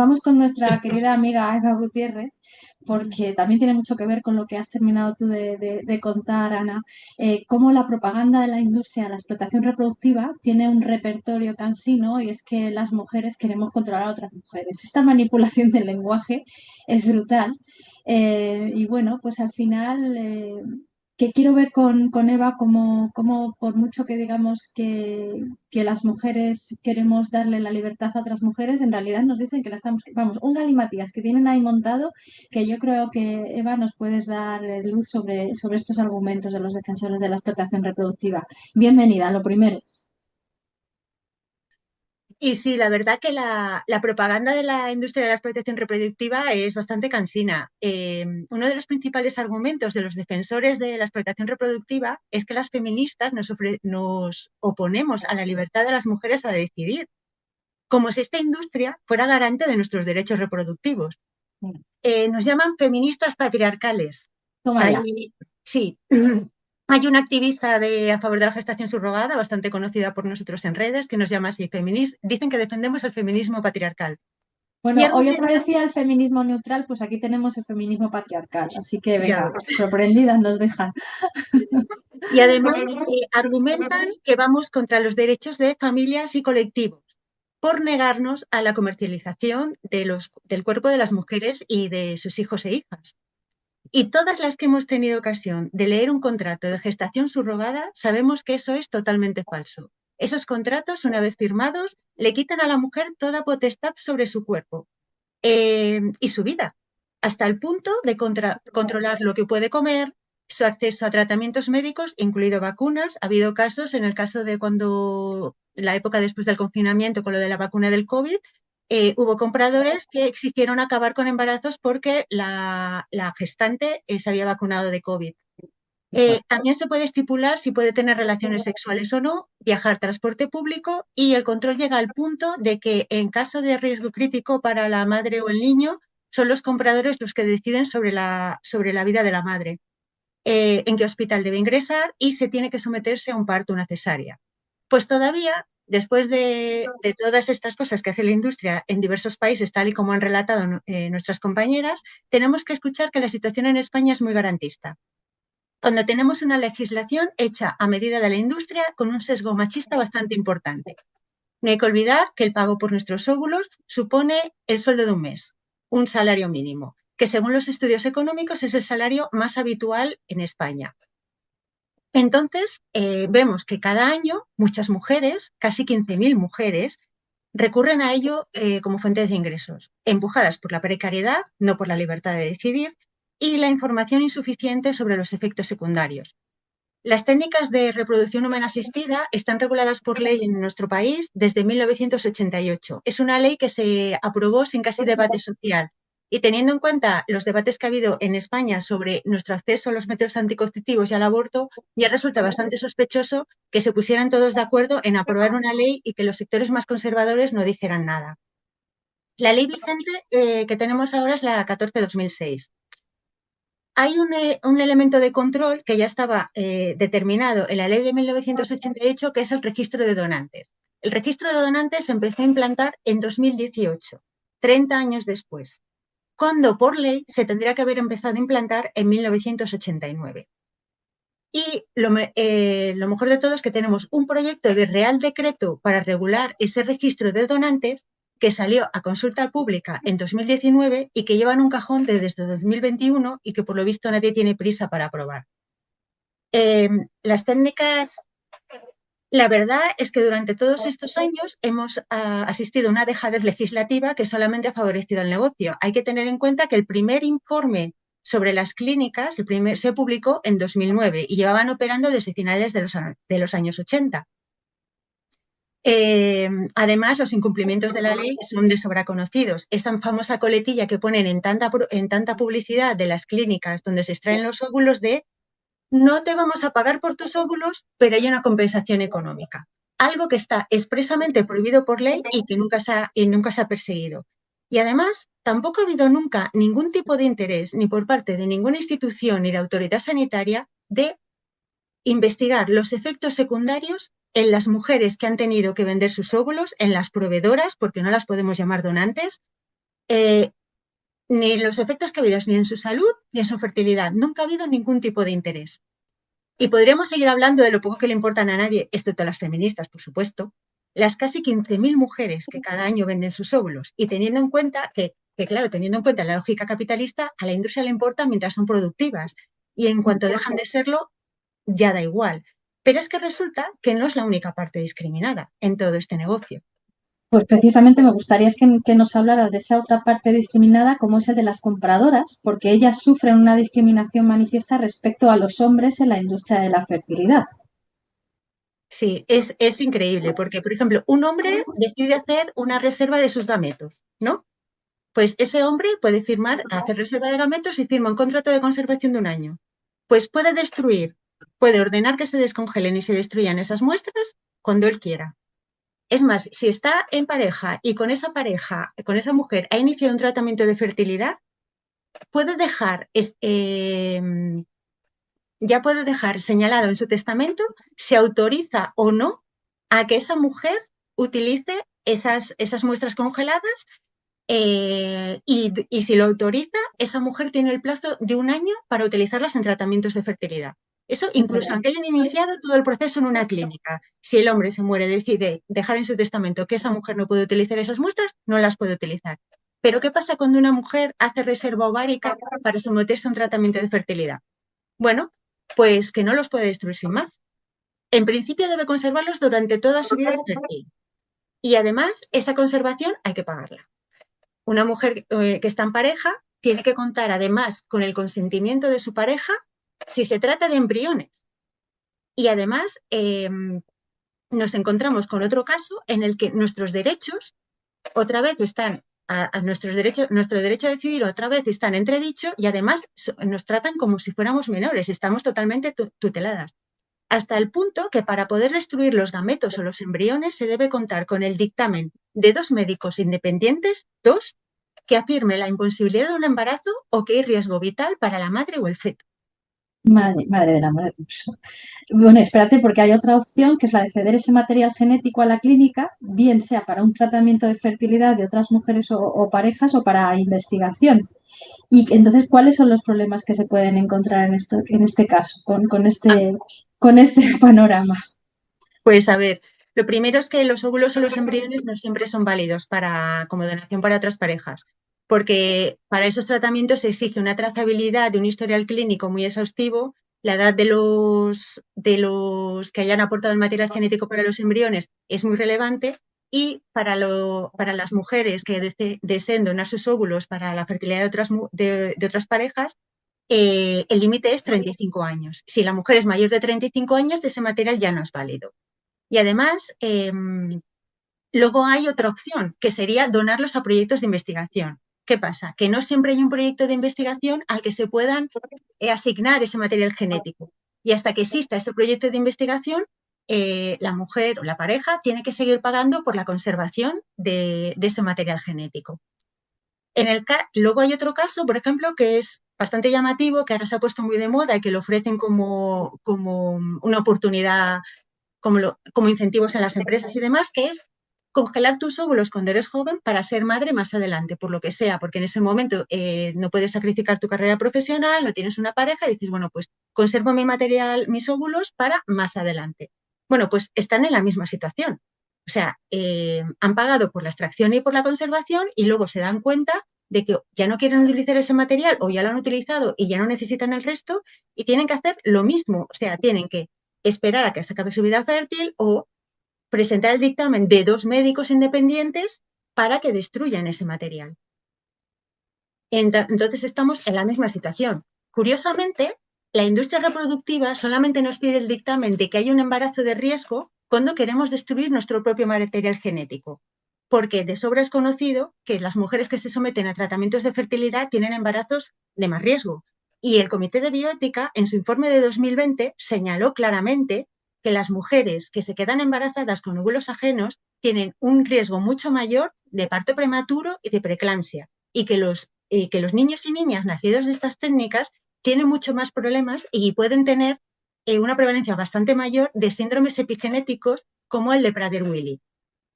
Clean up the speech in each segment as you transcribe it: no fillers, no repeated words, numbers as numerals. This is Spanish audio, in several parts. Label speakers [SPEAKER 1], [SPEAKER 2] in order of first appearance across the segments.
[SPEAKER 1] vamos con nuestra querida amiga Eva Gutiérrez, porque también tiene mucho que ver con lo que has terminado tú de contar, Ana, cómo la propaganda de la industria de la explotación reproductiva tiene un repertorio cansino y es que las mujeres queremos controlar a otras mujeres. Esta manipulación del lenguaje es brutal. Y bueno, pues al final que quiero ver con Eva como por mucho que digamos que las mujeres queremos darle la libertad a otras mujeres, en realidad nos dicen que la estamos, vamos, un galimatías que tienen ahí montado, que yo creo que Eva nos puedes dar luz sobre estos argumentos de los defensores de la explotación reproductiva. Bienvenida, lo primero.
[SPEAKER 2] Y sí, la verdad que la propaganda de la industria de la explotación reproductiva es bastante cansina. Uno de los principales argumentos de los defensores de la explotación reproductiva es que las feministas nos oponemos a la libertad de las mujeres a decidir, como si esta industria fuera garante de nuestros derechos reproductivos. Nos llaman feministas patriarcales.
[SPEAKER 1] Toma ya.
[SPEAKER 2] Hay, sí, hay una activista a favor de la gestación subrogada, bastante conocida por nosotros en redes, que nos llama así dicen que defendemos el feminismo patriarcal. Y
[SPEAKER 1] Bueno, hoy otra vez
[SPEAKER 2] argumentan,
[SPEAKER 1] decía el feminismo neutral, pues aquí tenemos el feminismo patriarcal, así que
[SPEAKER 2] ya
[SPEAKER 1] venga,
[SPEAKER 2] ves,
[SPEAKER 1] sorprendidas nos dejan.
[SPEAKER 2] y además argumentan que vamos contra los derechos de familias y colectivos por negarnos a la comercialización del cuerpo de las mujeres y de sus hijos e hijas. Y todas las que hemos tenido ocasión de leer un contrato de gestación subrogada, sabemos que eso es totalmente falso. Esos contratos, una vez firmados, le quitan a la mujer toda potestad sobre su cuerpo y su vida, hasta el punto de controlar lo que puede comer, su acceso a tratamientos médicos, incluido vacunas. Ha habido casos, en el caso de cuando la época después del confinamiento con lo de la vacuna del COVID, hubo compradores que exigieron acabar con embarazos porque la gestante se había vacunado de COVID. También se puede estipular si puede tener relaciones sexuales o no, viajar transporte público y el control llega al punto de que en caso de riesgo crítico para la madre o el niño, son los compradores los que deciden sobre la vida de la madre, en qué hospital debe ingresar y se tiene que someterse a un parto, una cesárea. Pues todavía, después de todas estas cosas que hace la industria en diversos países, tal y como han relatado nuestras compañeras, tenemos que escuchar que la situación en España es muy garantista, cuando tenemos una legislación hecha a medida de la industria con un sesgo machista bastante importante. No hay que olvidar que el pago por nuestros óvulos supone el sueldo de un mes, un salario mínimo, que según los estudios económicos es el salario más habitual en España. Entonces, vemos que cada año muchas mujeres, casi 15.000 mujeres, recurren a ello como fuente de ingresos, empujadas por la precariedad, no por la libertad de decidir, y la información insuficiente sobre los efectos secundarios. Las técnicas de reproducción humana asistida están reguladas por ley en nuestro país desde 1988. Es una ley que se aprobó sin casi debate social. Y teniendo en cuenta los debates que ha habido en España sobre nuestro acceso a los métodos anticonceptivos y al aborto, ya resulta bastante sospechoso que se pusieran todos de acuerdo en aprobar una ley y que los sectores más conservadores no dijeran nada. La ley vigente que tenemos ahora es la 14/2006. Hay un elemento de control que ya estaba determinado en la ley de 1988, que es el registro de donantes. El registro de donantes se empezó a implantar en 2018, 30 años después, cuando por ley se tendría que haber empezado a implantar en 1989. Y lo mejor de todo es que tenemos un proyecto de Real Decreto para regular ese registro de donantes que salió a consulta pública en 2019 y que lleva en un cajón desde 2021 y que por lo visto nadie tiene prisa para aprobar. Las técnicas, la verdad es que durante todos estos años hemos asistido a una dejadez legislativa que solamente ha favorecido el negocio. Hay que tener en cuenta que el primer informe sobre las clínicas, se publicó en 2009 y llevaban operando desde finales de los años 80. Además, los incumplimientos de la ley son de sobra conocidos. Esa famosa coletilla que ponen en tanta publicidad de las clínicas donde se extraen los óvulos de no te vamos a pagar por tus óvulos, pero hay una compensación económica. Algo que está expresamente prohibido por ley y que nunca se ha perseguido. Y además, tampoco ha habido nunca ningún tipo de interés, ni por parte de ninguna institución ni de autoridad sanitaria, de investigar los efectos secundarios en las mujeres que han tenido que vender sus óvulos, en las proveedoras, porque no las podemos llamar donantes, ni en los efectos que ha habido, ni en su salud, ni en su fertilidad. Nunca ha habido ningún tipo de interés. Y podríamos seguir hablando de lo poco que le importan a nadie, excepto a las feministas, por supuesto, las casi 15.000 mujeres que cada año venden sus óvulos. Y teniendo en cuenta claro, teniendo en cuenta la lógica capitalista, a la industria le importa mientras son productivas. Y en cuanto dejan de serlo, ya da igual. Pero es que resulta que no es la única parte discriminada en todo este negocio.
[SPEAKER 1] Pues precisamente me gustaría que nos hablaras de esa otra parte discriminada, como es el de las compradoras, porque ellas sufren una discriminación manifiesta respecto a los hombres en la industria de la fertilidad.
[SPEAKER 2] Sí, es increíble, porque, por ejemplo, un hombre decide hacer una reserva de sus gametos, ¿no? Pues ese hombre puede hacer reserva de gametos y firma un contrato de conservación de 1 año. Pues puede ordenar que se descongelen y se destruyan esas muestras cuando él quiera. Es más, si está en pareja y con esa pareja, con esa mujer, ha iniciado un tratamiento de fertilidad, puede dejar, ya puede dejar señalado en su testamento si autoriza o no a que esa mujer utilice esas muestras congeladas y si lo autoriza, esa mujer tiene el plazo de 1 año para utilizarlas en tratamientos de fertilidad. Eso incluso aunque hayan iniciado todo el proceso en una clínica. Si el hombre se muere, decide dejar en su testamento que esa mujer no puede utilizar esas muestras, no las puede utilizar. Pero ¿qué pasa cuando una mujer hace reserva ovárica para someterse a un tratamiento de fertilidad? Bueno, pues que no los puede destruir sin más. En principio debe conservarlos durante toda su vida fértil. Y además, esa conservación hay que pagarla. Una mujer que está en pareja tiene que contar además con el consentimiento de su pareja si se trata de embriones. Y además nos encontramos con otro caso en el que nuestros derechos otra vez están, nuestro derecho a decidir otra vez está en entredicho y además nos tratan como si fuéramos menores, estamos totalmente tuteladas. Hasta el punto que para poder destruir los gametos o los embriones se debe contar con el dictamen de 2 médicos independientes, 2, que afirme la imposibilidad de un embarazo o que hay riesgo vital para la madre o el feto.
[SPEAKER 1] Madre, madre del amor hermoso. Bueno, espérate, porque hay otra opción que es la de ceder ese material genético a la clínica, bien sea para un tratamiento de fertilidad de otras mujeres o parejas o para investigación. Y entonces, ¿cuáles son los problemas que se pueden encontrar en este caso, con este panorama?
[SPEAKER 2] Pues a ver, lo primero es que los óvulos o los embriones no siempre son válidos como donación para otras parejas, porque para esos tratamientos se exige una trazabilidad de un historial clínico muy exhaustivo, la edad de los que hayan aportado el material genético para los embriones es muy relevante y para las mujeres que deseen donar sus óvulos para la fertilidad de otras parejas, el límite es 35 años. Si la mujer es mayor de 35 años, ese material ya no es válido. Y además, luego hay otra opción, que sería donarlos a proyectos de investigación. ¿Qué pasa? Que no siempre hay un proyecto de investigación al que se puedan asignar ese material genético. Y hasta que exista ese proyecto de investigación, la mujer o la pareja tiene que seguir pagando por la conservación de ese material genético. Luego hay otro caso, por ejemplo, que es bastante llamativo, que ahora se ha puesto muy de moda y que lo ofrecen como una oportunidad como incentivos en las empresas y demás, que es congelar tus óvulos cuando eres joven para ser madre más adelante, por lo que sea, porque en ese momento no puedes sacrificar tu carrera profesional, no tienes una pareja y dices, bueno, pues conservo mis óvulos para más adelante. Bueno, pues están en la misma situación. O sea, han pagado por la extracción y por la conservación y luego se dan cuenta de que ya no quieren utilizar ese material o ya lo han utilizado y ya no necesitan el resto y tienen que hacer lo mismo. O sea, tienen que esperar a que se acabe su vida fértil o presentar el dictamen de 2 médicos independientes para que destruyan ese material. Entonces estamos en la misma situación. Curiosamente, la industria reproductiva solamente nos pide el dictamen de que hay un embarazo de riesgo cuando queremos destruir nuestro propio material genético, porque de sobra es conocido que las mujeres que se someten a tratamientos de fertilidad tienen embarazos de más riesgo. Y el Comité de Bioética, en su informe de 2020, señaló claramente que las mujeres que se quedan embarazadas con óvulos ajenos tienen un riesgo mucho mayor de parto prematuro y de preeclampsia, y que los niños y niñas nacidos de estas técnicas tienen mucho más problemas y pueden tener una prevalencia bastante mayor de síndromes epigenéticos como el de Prader-Willi,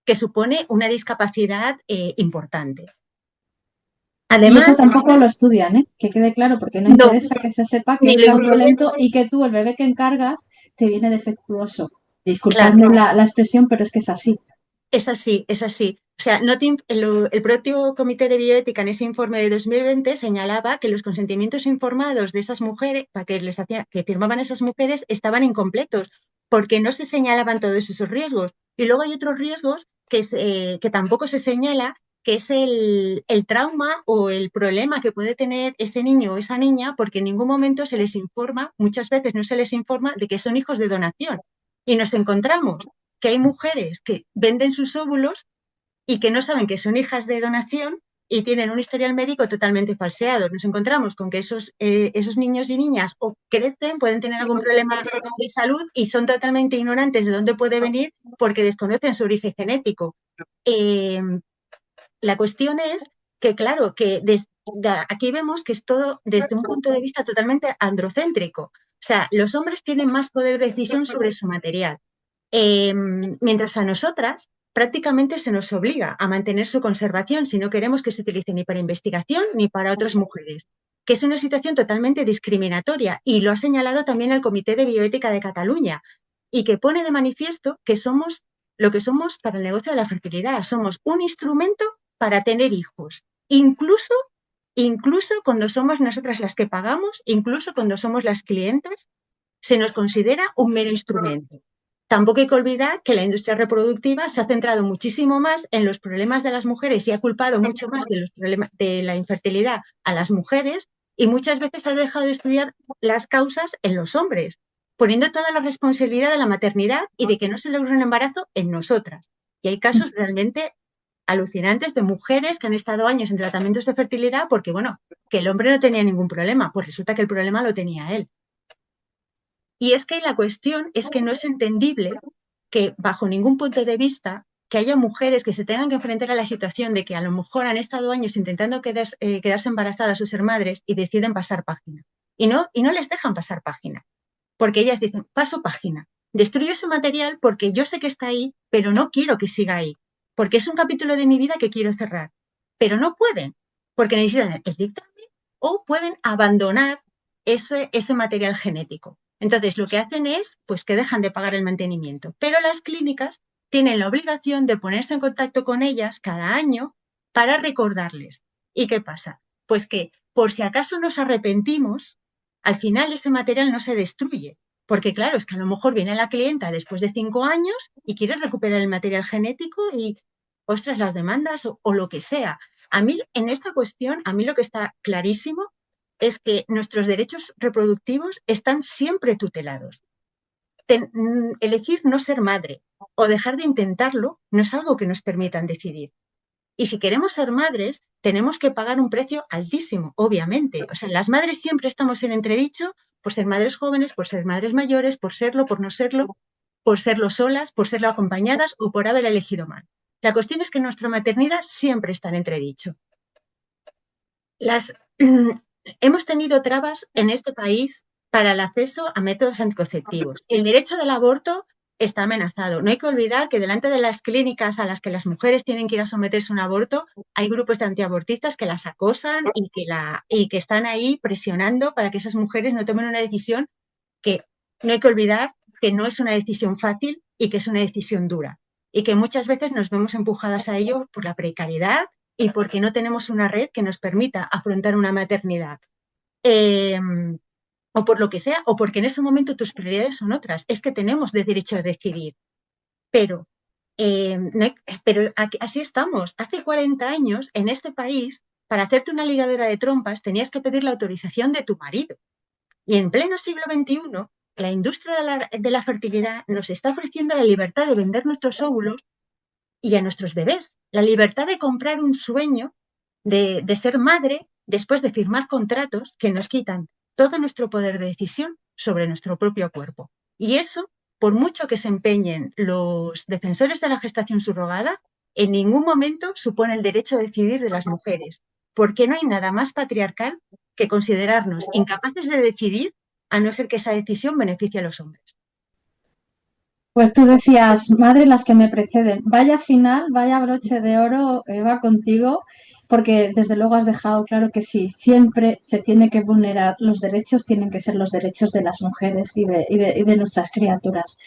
[SPEAKER 2] que supone una discapacidad importante.
[SPEAKER 1] Y
[SPEAKER 2] Además,
[SPEAKER 1] eso tampoco lo estudian, ¿eh? Que quede claro, porque no
[SPEAKER 2] no,
[SPEAKER 1] interesa que se sepa que
[SPEAKER 2] ni
[SPEAKER 1] es
[SPEAKER 2] lo incluyen,
[SPEAKER 1] fraudulento y que tú, el bebé que encargas, te viene defectuoso.
[SPEAKER 2] claro.
[SPEAKER 1] Disculpadme la expresión, pero es que es así.
[SPEAKER 2] Es así, es así. O sea, el propio Comité de Bioética en ese informe de 2020 señalaba que los consentimientos informados de esas mujeres, para que que firmaban esas mujeres, estaban incompletos, porque no se señalaban todos esos riesgos. Y luego hay otros riesgos que tampoco se señala, que es el trauma o el problema que puede tener ese niño o esa niña, porque en ningún momento se les informa, muchas veces no se les informa de que son hijos de donación. Y nos encontramos que hay mujeres que venden sus óvulos y que no saben que son hijas de donación y tienen un historial médico totalmente falseado. Nos encontramos con que esos niños y niñas o crecen, pueden tener algún problema de salud y son totalmente ignorantes de dónde puede venir porque desconocen su origen genético. Eh, la cuestión es que, claro, que aquí vemos que es todo desde un punto de vista totalmente androcéntrico. O sea, los hombres tienen más poder de decisión sobre su material. Mientras a nosotras prácticamente se nos obliga a mantener su conservación si no queremos que se utilice ni para investigación ni para otras mujeres, que es una situación totalmente discriminatoria y lo ha señalado también el Comité de Bioética de Cataluña y que pone de manifiesto que somos lo que somos para el negocio de la fertilidad, somos un instrumento para tener hijos, incluso cuando somos nosotras las que pagamos, incluso cuando somos las clientes, se nos considera un mero instrumento. Tampoco hay que olvidar que la industria reproductiva se ha centrado muchísimo más en los problemas de las mujeres y ha culpado mucho más de los problemas de la infertilidad a las mujeres y muchas veces ha dejado de estudiar las causas en los hombres, poniendo toda la responsabilidad de la maternidad y de que no se logre un embarazo en nosotras. Y hay casos realmente alucinantes de mujeres que han estado años en tratamientos de fertilidad porque, bueno, que el hombre no tenía ningún problema, pues resulta que el problema lo tenía él. Y es que la cuestión es que no es entendible que bajo ningún punto de vista que haya mujeres que se tengan que enfrentar a la situación de que a lo mejor han estado años intentando quedarse embarazadas o ser madres y deciden pasar página. Y no les dejan pasar página, porque ellas dicen, paso página, destruyo ese material porque yo sé que está ahí, pero no quiero que siga ahí, porque es un capítulo de mi vida que quiero cerrar. Pero no pueden, porque necesitan el dictamen o pueden abandonar ese material genético. Entonces, lo que hacen es pues, que dejan de pagar el mantenimiento. Pero las clínicas tienen la obligación de ponerse en contacto con ellas cada año para recordarles. ¿Y qué pasa? Pues que por si acaso nos arrepentimos, al final ese material no se destruye. Porque claro, es que a lo mejor viene la clienta después de 5 años y quiere recuperar el material genético y, ostras, las demandas o lo que sea. A mí, en esta cuestión, a mí lo que está clarísimo es que nuestros derechos reproductivos están siempre tutelados. Elegir no ser madre o dejar de intentarlo no es algo que nos permitan decidir. Y si queremos ser madres, tenemos que pagar un precio altísimo, obviamente. O sea, las madres siempre estamos en entredicho por ser madres jóvenes, por ser madres mayores, por serlo, por no serlo, por serlo solas, por serlo acompañadas o por haber elegido mal. La cuestión es que nuestra maternidad siempre está en entredicho. Hemos tenido trabas en este país para el acceso a métodos anticonceptivos. El derecho del aborto está amenazado. No hay que olvidar que delante de las clínicas a las que las mujeres tienen que ir a someterse a un aborto, hay grupos de antiabortistas que las acosan y que están ahí presionando para que esas mujeres no tomen una decisión que no hay que olvidar que no es una decisión fácil y que es una decisión dura. Y que muchas veces nos vemos empujadas a ello por la precariedad y porque no tenemos una red que nos permita afrontar una maternidad. O por lo que sea, o porque en ese momento tus prioridades son otras. Es que tenemos derecho a decidir. Pero, pero así estamos. Hace 40 años, en este país, para hacerte una ligadura de trompas, tenías que pedir la autorización de tu marido. Y en pleno siglo XXI, la industria de la fertilidad nos está ofreciendo la libertad de vender nuestros óvulos y a nuestros bebés, la libertad de comprar un sueño de ser madre después de firmar contratos que nos quitan todo nuestro poder de decisión sobre nuestro propio cuerpo. Y eso, por mucho que se empeñen los defensores de la gestación subrogada, en ningún momento supone el derecho a decidir de las mujeres, porque no hay nada más patriarcal que considerarnos incapaces de decidir a no ser que esa decisión beneficie a los hombres.
[SPEAKER 1] Pues tú decías, madre, las que me preceden. Vaya final, vaya broche de oro, Eva, contigo, porque desde luego has dejado claro que sí, siempre se tiene que vulnerar los derechos, tienen que ser los derechos de las mujeres y de nuestras criaturas.